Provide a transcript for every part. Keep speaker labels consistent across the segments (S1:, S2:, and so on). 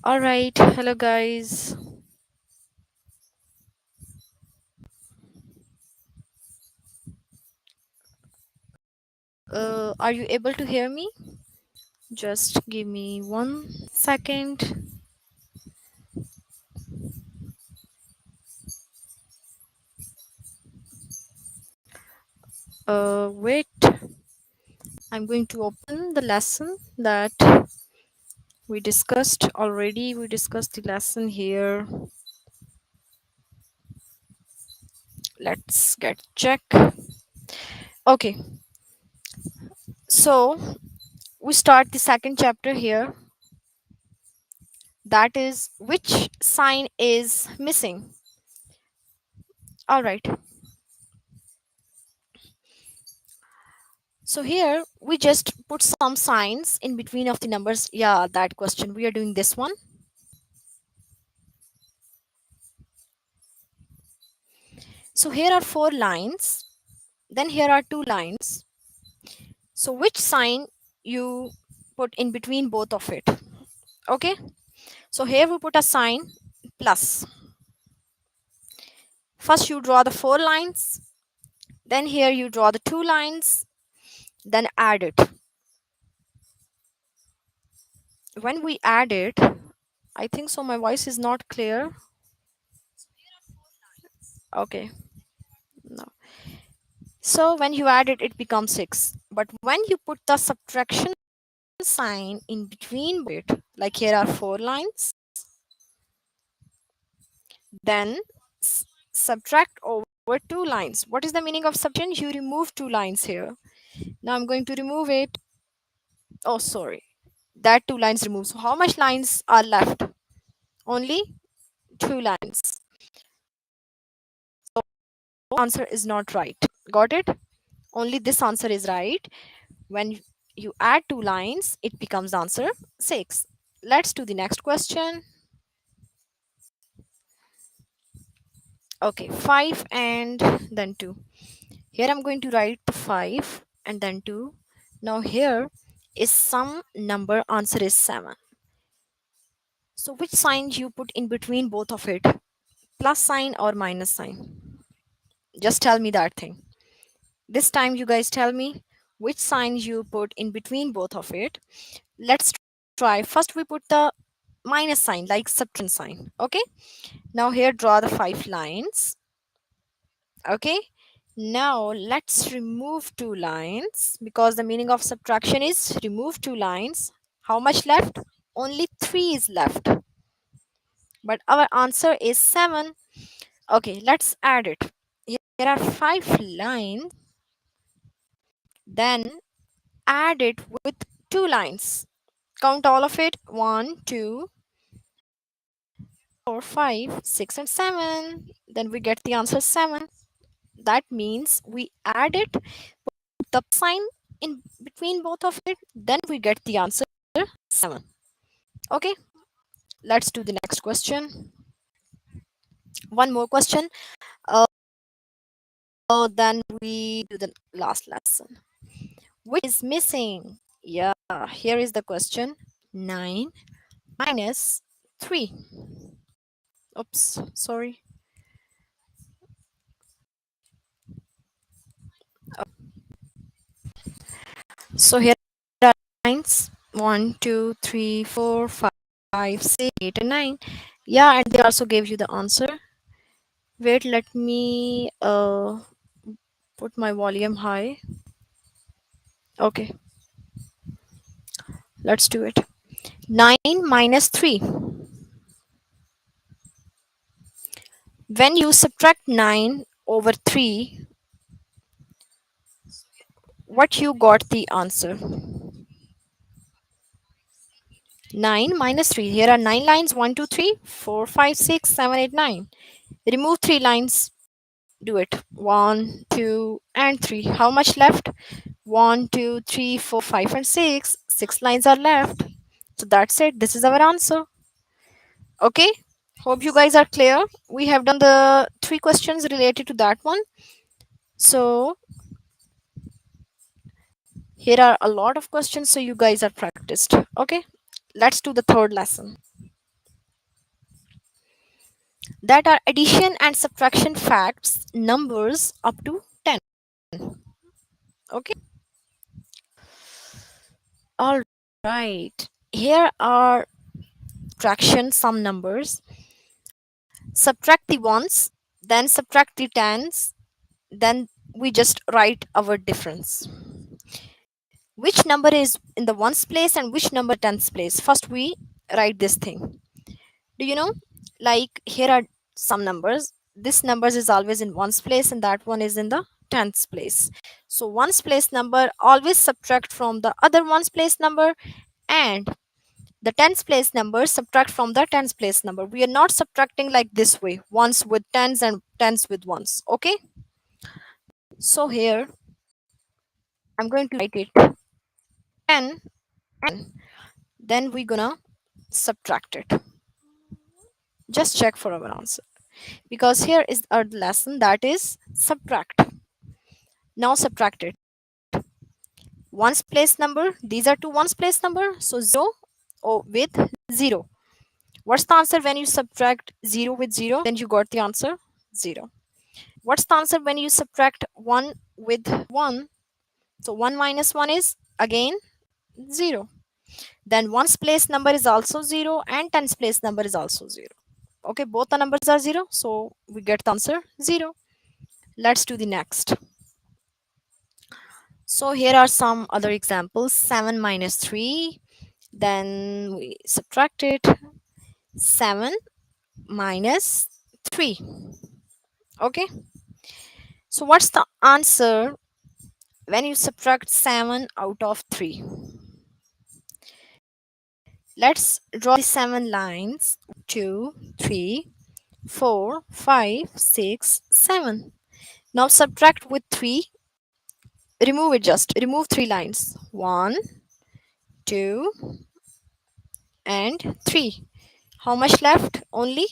S1: All right, hello guys. Are you able to hear me? Just give me 1 second. Wait, I'm going to open the lesson that we discussed already. We discussed the lesson here. Let's get check. Okay, so we start the second chapter here. That is which sign is missing. All right. So here we just put some signs in between of the numbers. Yeah, that question. We are doing this one. So here are four lines. Then here are two lines. So which sign you put in between both of it? Okay. So here we put a sign plus. First you draw the four lines. Then here you draw the two lines. Then add it. When we add it, I think so my voice is not clear. Okay. No. So when you add it, it becomes 6. But when you put the subtraction sign in between it, like here are four lines, then subtract over two lines. What is the meaning of subtraction? You remove two lines here. Now I'm going to remove it. Oh, sorry. That two lines removed. So how much lines are left? Only two lines. So answer is not right. Got it? Only this answer is right. When you add two lines, it becomes answer 6. Let's do the next question. Okay, 5 and then 2. Here I'm going to write 5 and then 2. Now here is some number, answer is 7. So which sign you put in between both of it? Plus sign or minus sign? Just tell me that thing. This time you guys tell me which sign you put in between both of it. Let's try. First we put the minus sign, like subtraction sign. Okay. Now here draw the 5 lines. Okay. Now let's remove two lines because the meaning of subtraction is remove two lines. How much left? Only 3 is left. But our answer is 7. Okay, let's add it. Here are 5 lines. Then add it with two lines. Count all of it. 1, 2, 4, 5, 6, and 7. Then we get the answer 7. That means we add it, put the sign in between both of it, then we get the answer 7. Okay, let's do the next question. One more question. Then we do the last lesson. Which is missing? Yeah, here is the question. 9 minus 3. Oops, sorry. So here are lines 1, 2, 3, 4, 5, 6, 8, and 9. Yeah, and they also gave you the answer. Wait, let me put my volume high. Okay, let's do it. 9 minus 3. When you subtract 9 over 3, what you got the answer? 9 minus 3. Here are 9 lines. 1, 2, 3, 4, 5, 6, 7, 8, 9. Remove 3 lines. Do it. 1, 2, and 3. How much left? 1, 2, 3, 4, 5, and 6. 6 lines are left. So that's it. This is our answer. Okay. Hope you guys are clear. We have done the 3 questions related to that one. So here are a lot of questions. So you guys are practiced. Okay. Let's do the third lesson. that are addition and subtraction facts, numbers up to 10. Okay, all right. Here are fraction some numbers. Subtract the ones, then subtract the tens, then we just write our difference. Which number is in the ones place and which number tens place? First we write this thing. Do you know? Like here are some numbers. This numbers is always in ones place and that one is in the tens place. So ones place number always subtract from the other ones place number, and the tens place number subtract from the tens place number. We are not subtracting like this way, ones with tens and tens with ones. Okay. So here I'm going to write it 10 and then we're gonna subtract it. Just check for our answer because here is our lesson, that is subtract. Now subtract it. Ones place number, these are two ones place number, so 0 with 0. What's the answer when you subtract 0 with 0? Then you got the answer 0. What's the answer when you subtract 1 with 1? So 1 minus 1 is again 0. Then ones place number is also 0 and tens place number is also 0. Okay, both the numbers are 0, so we get the answer 0. Let's do the next. So here are some other examples. 7 minus 3, then we subtract it. 7 minus 3. Okay, so what's the answer when you subtract 7 out of 3? Let's draw the 7 lines. 2, 3, 4, 5, 6, 7. Now subtract with 3. Remove it, just remove 3 lines. 1, 2, and 3. How much left? Only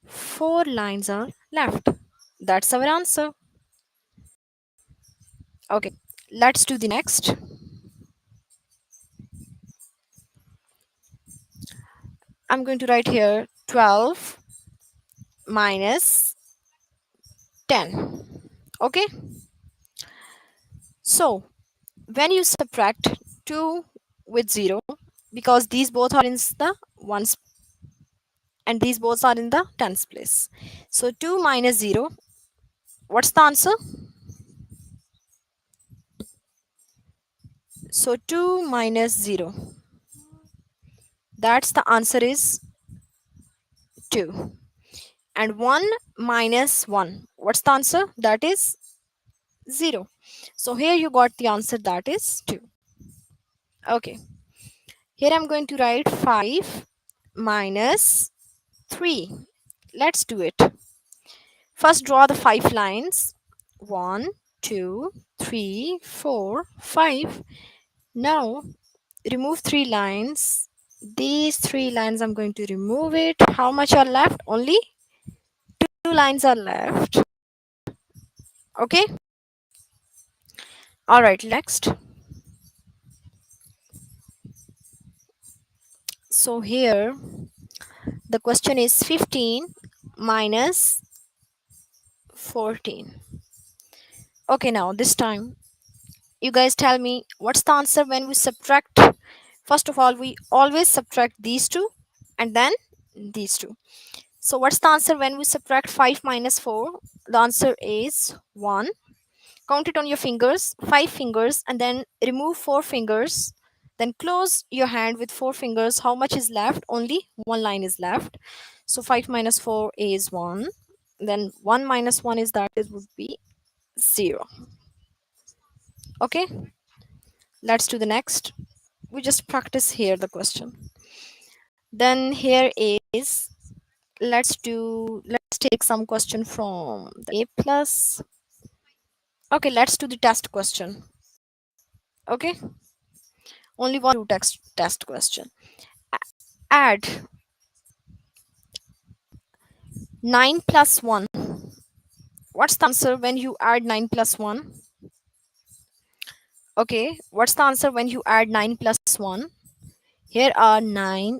S1: 4 lines are left. That's our answer. Okay, let's do the next. I'm going to write here 12 minus 10. Okay, so when you subtract 2 with 0, because these both are in the ones and these both are in the tens place. So 2 minus 0, what's the answer? So 2 minus 0, that's the answer is 2. And 1 minus 1, what's the answer? That is 0. So here you got the answer, that is 2. Okay, here I'm going to write 5 minus 3. Let's do it. First draw the 5 lines. 1, 2, 3, 4, 5. Now remove 3 lines. These 3 lines I'm going to remove it. How much are left? Only 2 lines are left. Okay, all right, next. So here the question is 15 minus 14. Okay, now this time you guys tell me what's the answer when we subtract. First of all, we always subtract these two and then these two. So what's the answer when we subtract 5 minus 4? The answer is 1. Count it on your fingers, 5 fingers, and then remove 4 fingers. Then close your hand with 4 fingers. How much is left? Only 1 line is left. So 5 minus 4 is 1. Then 1 minus 1 is, that it would be 0. Okay, let's do the next. We just practice here the question. Then here is, let's take some question from the A plus. Okay, let's do the test question. Okay, only one two test question. Add 9 plus 1. What's the answer when you add 9 plus 1? Okay, what's the answer when you add 9 plus 1? Here are 9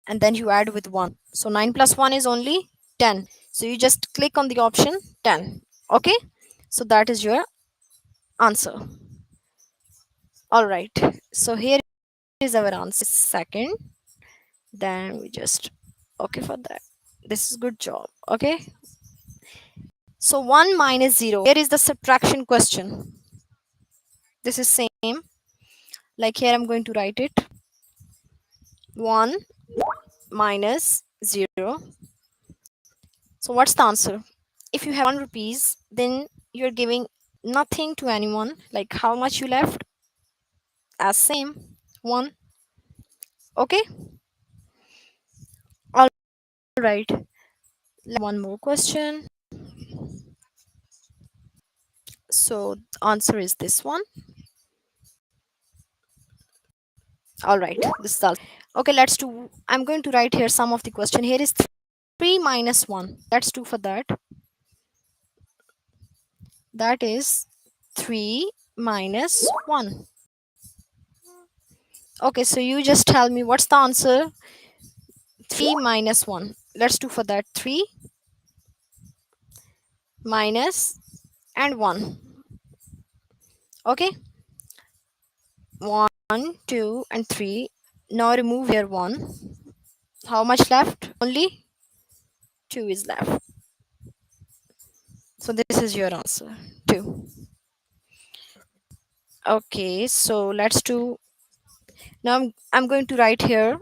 S1: and then you add with 1. So 9 plus 1 is only 10. So you just click on the option 10. Okay, so that is your answer. All right, so here is our answer. Second, then we just okay for that. This is good job. Okay, so 1 minus 0. Here is the subtraction question. This is same like here I'm going to write it. 1 minus 0. So what's the answer? If you have 1 rupees, then you're giving nothing to anyone. Like how much you left? As same 1. Okay, all right. One more question. So answer is this one. All right, this is all. Okay, let's do. I'm going to write here some of the question. Here is 3 minus 1. Let's do for that. That is 3 minus 1. Okay, so you just tell me what's the answer. 3 minus 1. Let's do for that. 3 minus and 1. Okay, 1, 2, and 3. Now remove here 1. How much left? Only 2 is left. So this is your answer. 2. Okay, so let's do. Now I'm going to write here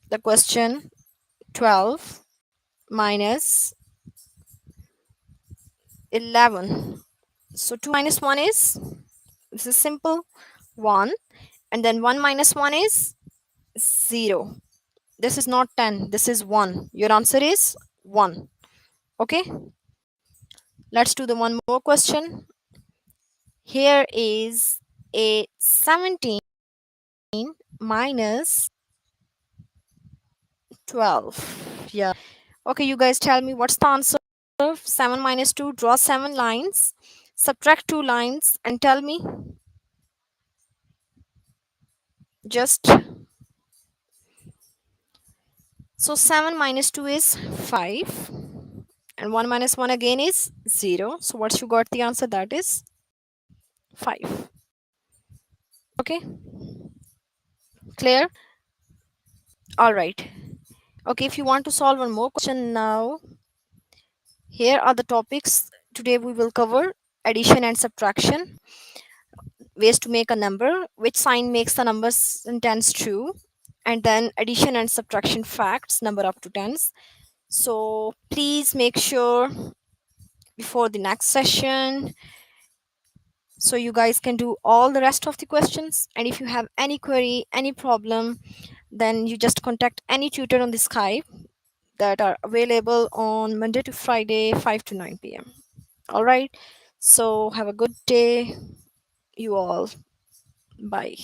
S1: the question 12 minus 11. So 2 minus 1 is, this is simple, 1. And then 1 minus 1 is 0. This is not 10, this is 1. Your answer is 1. Okay, let's do the one more question. Here is a 17 minus 12. Yeah. Okay, you guys tell me what's the answer. 7 minus 2, draw 7 lines, subtract 2 lines, and tell me. Just so 7 minus 2 is 5, and 1 minus 1 again is 0. So what you got the answer? That is 5. Okay, clear? All right. Okay, if you want to solve one more question now, here are the topics today we will cover: addition and subtraction, ways to make a number, which sign makes the number sentence true, and then addition and subtraction facts, number up to tens. So please make sure before the next session so you guys can do all the rest of the questions. And if you have any query, any problem, then you just contact any tutor on the Skype that are available on Monday to Friday 5 to 9 p.m. All right, so have a good day, you all. Bye.